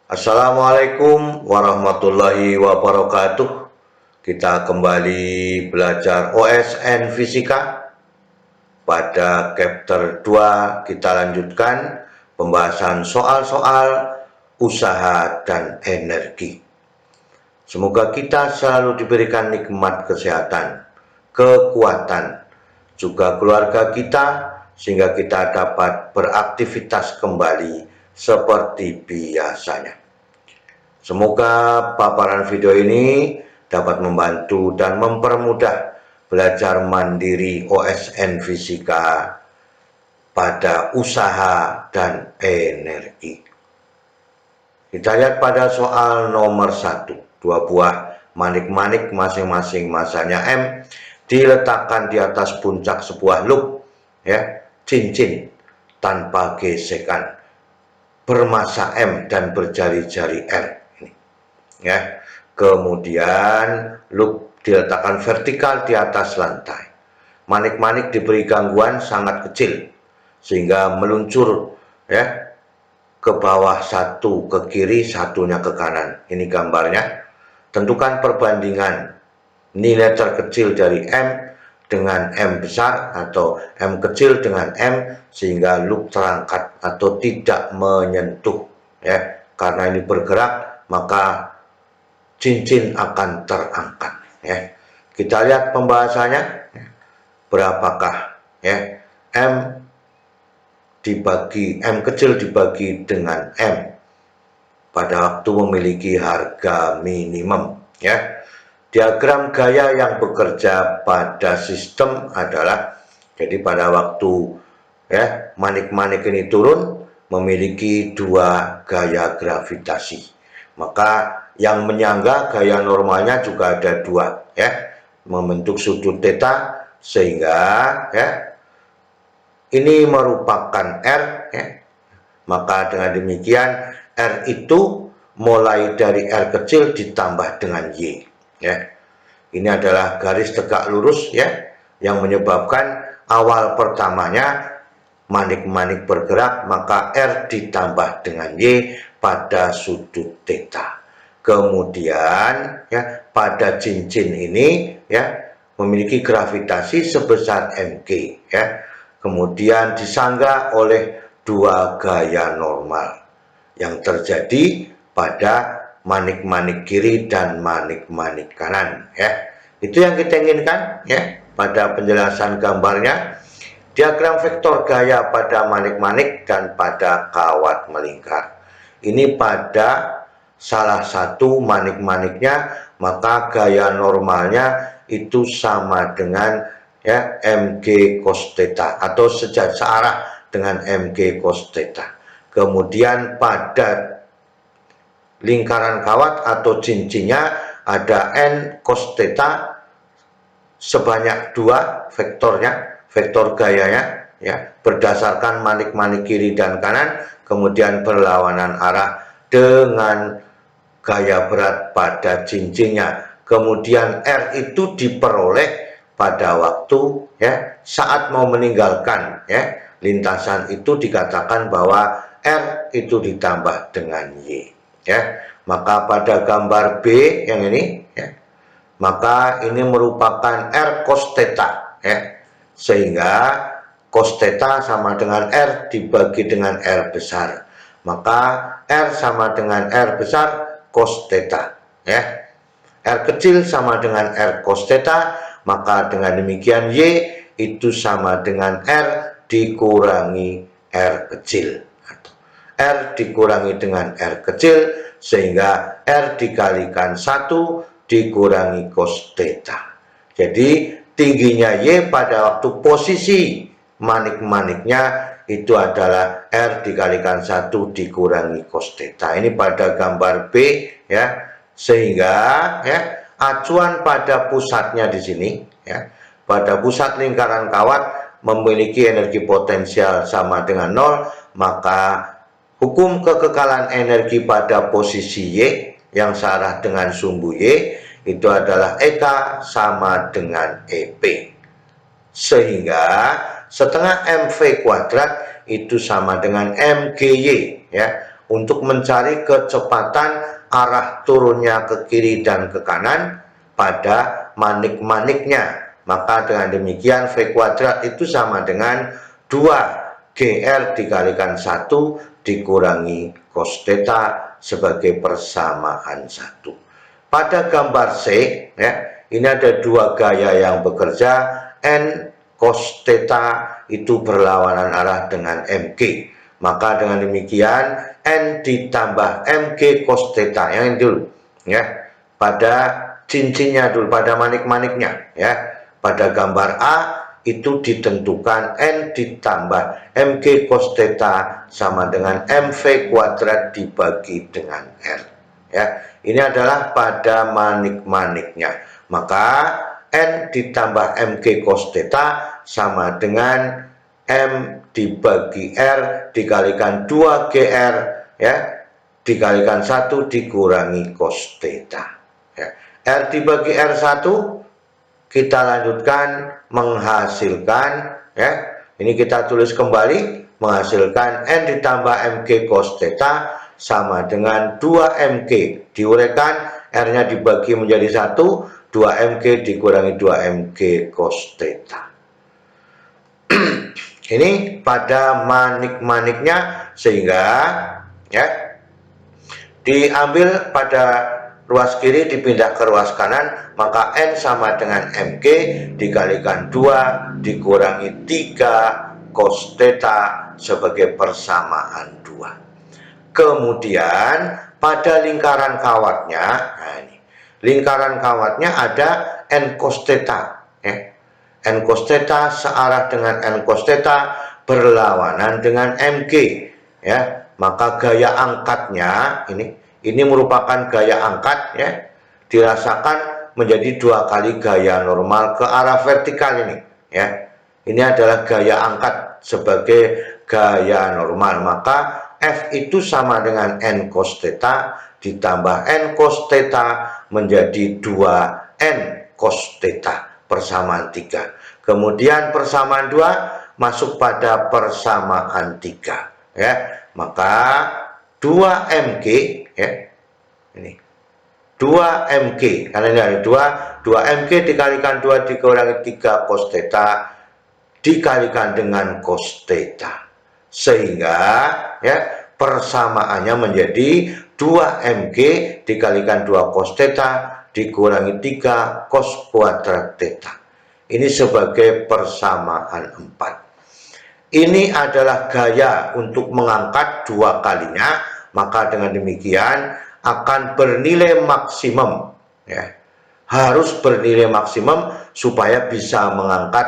Assalamualaikum warahmatullahi wabarakatuh. Kita kembali belajar OSN Fisika. Pada chapter 2 kita lanjutkan pembahasan soal-soal usaha dan energi. Semoga kita selalu diberikan nikmat kesehatan, kekuatan, juga keluarga kita, sehingga kita dapat beraktivitas kembali seperti biasanya. Semoga paparan video ini dapat membantu dan mempermudah belajar mandiri OSN Fisika pada usaha dan energi. Kita lihat pada soal nomor 1. Dua buah manik-manik masing-masing masanya M diletakkan di atas puncak sebuah loop, cincin tanpa gesekan, bermasa M dan berjari-jari R. Kemudian loop diletakkan vertikal di atas lantai. Manik-manik diberi gangguan sangat kecil sehingga meluncur ke bawah, satu ke kiri, satunya ke kanan. Ini gambarnya. Tentukan perbandingan nilai terkecil dari M dengan M besar atau M kecil dengan M sehingga loop terangkat atau tidak menyentuh. Karena ini bergerak, maka cincin akan terangkat. Kita lihat pembahasannya. Berapakah M kecil dibagi dengan M pada waktu memiliki harga minimum. Diagram gaya yang bekerja pada sistem adalah, jadi pada waktu manik-manik ini turun memiliki dua gaya gravitasi, maka yang menyangga gaya normalnya juga ada dua, membentuk sudut theta, sehingga ini merupakan R, maka dengan demikian R itu mulai dari R kecil ditambah dengan Y. Ini adalah garis tegak lurus yang menyebabkan awal pertamanya manik-manik bergerak, maka R ditambah dengan Y pada sudut theta. Kemudian pada cincin ini memiliki gravitasi sebesar mg, kemudian disangga oleh dua gaya normal yang terjadi pada manik-manik kiri dan manik-manik kanan. Itu yang kita inginkan pada penjelasan gambarnya. Diagram vektor gaya pada manik-manik dan pada kawat melingkar. Ini pada salah satu manik-maniknya, maka gaya normalnya itu sama dengan mg cos theta atau searah dengan mg cos theta. Kemudian pada lingkaran kawat atau cincinnya ada n cos theta sebanyak dua vektornya, vektor gayanya berdasarkan manik-manik kiri dan kanan, kemudian berlawanan arah dengan gaya berat pada cincinnya. Kemudian R itu diperoleh pada waktu saat mau meninggalkan lintasan itu, dikatakan bahwa R itu ditambah dengan Y. Maka pada gambar B yang ini, maka ini merupakan R cos theta, sehingga cos theta sama dengan R dibagi dengan R besar, maka R sama dengan R besar cos theta. R kecil sama dengan R cos theta, maka dengan demikian Y itu sama dengan R dikurangi R kecil, atau R dikurangi dengan R kecil, sehingga R dikalikan 1 dikurangi cos theta. Jadi tingginya Y pada waktu posisi manik-maniknya itu adalah R dikalikan 1 dikurangi cos theta. Ini pada gambar B sehingga acuan pada pusatnya di sini pada pusat lingkaran kawat memiliki energi potensial sama dengan 0, maka hukum kekekalan energi pada posisi Y yang searah dengan sumbu Y itu adalah EK sama dengan EP, sehingga setengah MV kuadrat itu sama dengan MGY untuk mencari kecepatan arah turunnya ke kiri dan ke kanan pada manik-maniknya. Maka dengan demikian V kuadrat itu sama dengan 2GR dikalikan 1 dikurangi cos theta sebagai persamaan 1. Pada gambar C, ya, ini ada dua gaya yang bekerja. N cos theta itu berlawanan arah dengan MG. Maka dengan demikian N ditambah MG cos theta yang dulu, ya, pada cincinnya dulu, pada manik-maniknya, ya. Pada gambar A itu ditentukan N ditambah MG cos theta sama dengan MV kuadrat dibagi dengan R, ya. Ini adalah pada manik-maniknya. Maka N ditambah MG cos theta sama dengan M dibagi R dikalikan 2GR, ya, dikalikan 1 dikurangi cos theta, ya. R dibagi R1 kita lanjutkan menghasilkan, ya, ini kita tulis kembali, menghasilkan N ditambah MG cos theta sama dengan 2MG diuraikan, R nya dibagi menjadi 1, 2MG dikurangi 2MG cos theta. Ini pada manik-maniknya, sehingga, ya, diambil pada ruas kiri dipindah ke ruas kanan, maka N sama dengan MG dikalikan 2 dikurangi 3 cos theta sebagai persamaan 2. Kemudian pada lingkaran kawatnya, nah ini, lingkaran kawatnya ada N cos theta, ya. N cos theta searah dengan N cos theta berlawanan dengan MG, ya. Maka gaya angkatnya ini merupakan gaya angkat, ya, dirasakan menjadi 2 kali gaya normal ke arah vertikal ini, ya. Ini adalah gaya angkat sebagai gaya normal. Maka F itu sama dengan N cos theta ditambah N cos theta menjadi 2N cos theta persamaan 3. Kemudian persamaan 2 masuk pada persamaan 3, ya. Maka 2MG, ya, ini 2MG, karena ini ada 2MG dikalikan 2 dikurangi 3 cos theta dikalikan dengan cos theta, sehingga, ya, persamaannya menjadi 2MG dikalikan 2 cos theta dikurangi 3 cos kuadrat theta. Ini sebagai persamaan 4. Ini adalah gaya untuk mengangkat 2 kalinya, maka dengan demikian akan bernilai maksimum, ya. Harus bernilai maksimum supaya bisa mengangkat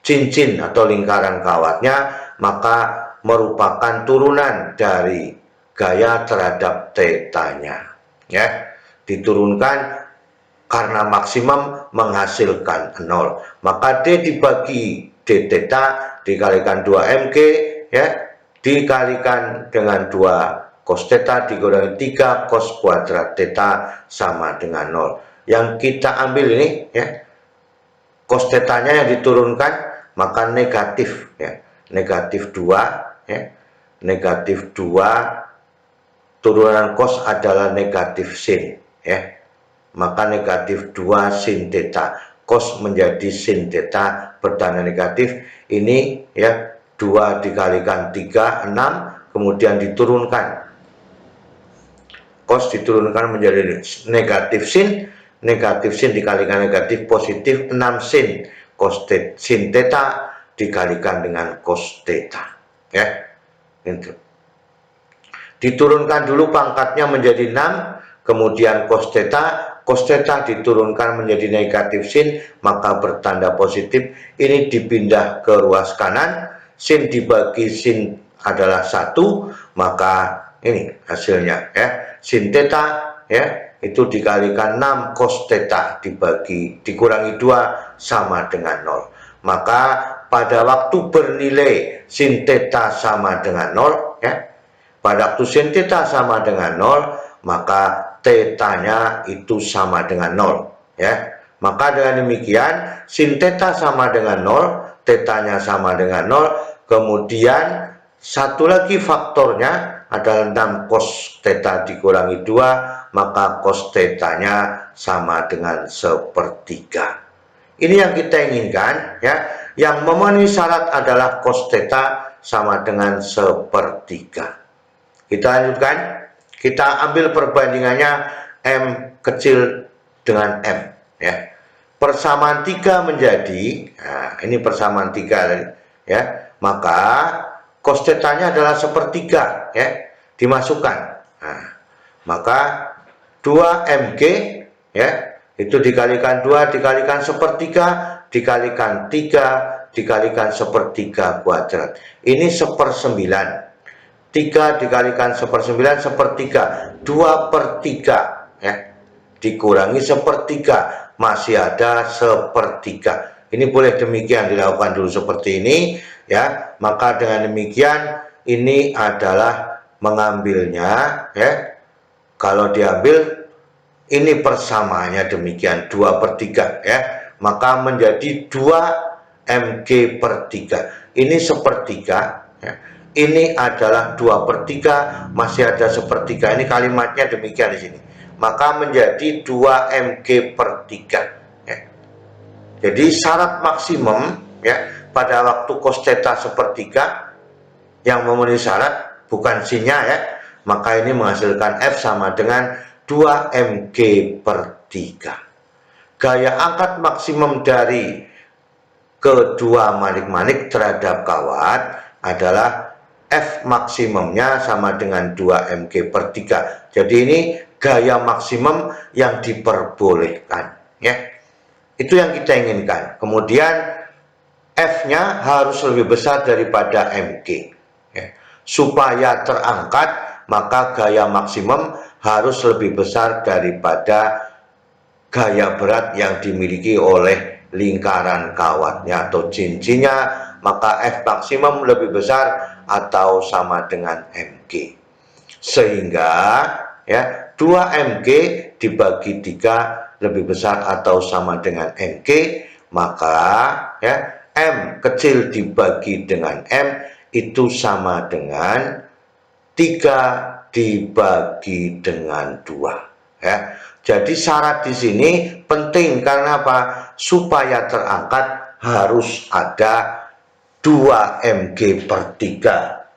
cincin atau lingkaran kawatnya, maka merupakan turunan dari gaya terhadap tetanya, ya. Diturunkan karena maksimum menghasilkan 0, maka D dibagi D theta dikalikan 2MG, ya, dikalikan dengan 2 cos theta dikurangi 3 cos kuadrat theta sama dengan 0. Yang kita ambil ini, ya, cos thetanya yang diturunkan, maka negatif, ya, negatif 2, ya, negatif 2 turunan cos adalah negatif sin, ya. Maka negatif 2 sin theta, cos menjadi sin theta bertanda negatif. Ini, ya, 2 dikalikan 3 6, kemudian diturunkan cos diturunkan menjadi negatif sin dikalikan negatif positif 6 sin cos sin theta dikalikan dengan cos theta, ya. Itu diturunkan dulu pangkatnya menjadi 6, kemudian cos theta diturunkan menjadi negatif sin, maka bertanda positif. Ini dipindah ke ruas kanan, sin dibagi sin adalah 1, maka ini hasilnya, ya, sin theta, ya, itu dikalikan 6 cos theta dikurangi 2 sama dengan 0. Maka pada waktu bernilai sin theta sama dengan 0, ya, pada waktu sin theta sama dengan 0, maka tetanya itu sama dengan 0, ya. Maka dengan demikian sin theta sama dengan 0, tetanya sama dengan 0, kemudian satu lagi faktornya adalah 6 cos theta dikurangi 2, maka cos theta-nya sama dengan sepertiga. Ini yang kita inginkan, ya. Yang memenuhi syarat adalah cos theta sama dengan sepertiga. Kita lanjutkan, kita ambil perbandingannya M kecil dengan M, ya. Persamaan 3 menjadi, nah, ini persamaan 3, ya. Maka cos theta-nya adalah sepertiga, ya. Dimasukkan. Nah, maka 2mg, ya, itu dikalikan 2 dikalikan sepertiga dikalikan 3 dikalikan sepertiga kuadrat. Ini 1/9. 3 dikalikan 1/9 sepertiga, 2/3, ya. Dikurangi sepertiga, masih ada sepertiga. Ini boleh demikian dilakukan dulu seperti ini, ya. Maka dengan demikian ini adalah mengambilnya, ya. Kalau diambil ini persamaannya demikian 2/3, ya. Maka menjadi 2mg/3. Ini sepertiga, ya. Ini adalah 2/3, masih ada sepertiga. Ini kalimatnya demikian di sini. Maka menjadi 2mg/3, ya. Jadi syarat maksimum, ya, pada waktu cos theta sepertiga yang memenuhi syarat bukan sinnya, ya. Maka ini menghasilkan F sama dengan 2mg/3. Gaya angkat maksimum dari kedua manik-manik terhadap kawat adalah F maksimumnya sama dengan 2mg/3. Jadi ini gaya maksimum yang diperbolehkan, ya. Itu yang kita inginkan. Kemudian F-nya harus lebih besar daripada mg, ya. Supaya terangkat, maka gaya maksimum harus lebih besar daripada gaya berat yang dimiliki oleh lingkaran kawatnya atau cincinnya. Maka F maksimum lebih besar atau sama dengan mg. Sehingga, ya, 2mg dibagi 3 lebih besar atau sama dengan mg. Maka, ya, M kecil dibagi dengan M itu sama dengan 3 dibagi dengan 2, ya. Jadi syarat di sini penting karena apa? Supaya terangkat harus ada 2mg/3,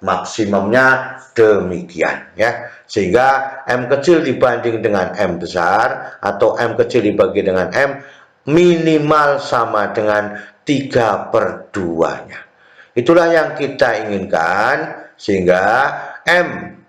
maksimumnya demikian, ya. Sehingga M kecil dibanding dengan M besar atau M kecil dibagi dengan M minimal sama dengan 3/2-nya. Itulah yang kita inginkan, sehingga M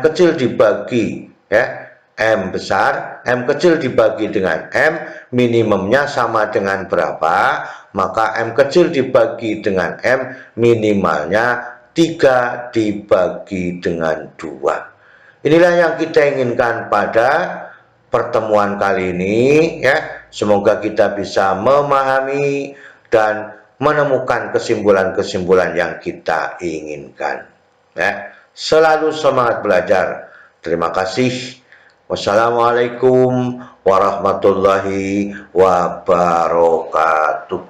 kecil dibagi, ya, M besar, M kecil dibagi dengan M minimumnya sama dengan berapa? Maka M kecil dibagi dengan M minimalnya 3 dibagi dengan 2. Inilah yang kita inginkan pada pertemuan kali ini, ya. Semoga kita bisa memahami dan menemukan kesimpulan-kesimpulan yang kita inginkan, ya. Selalu semangat belajar. Terima kasih. Wassalamualaikum warahmatullahi wabarakatuh.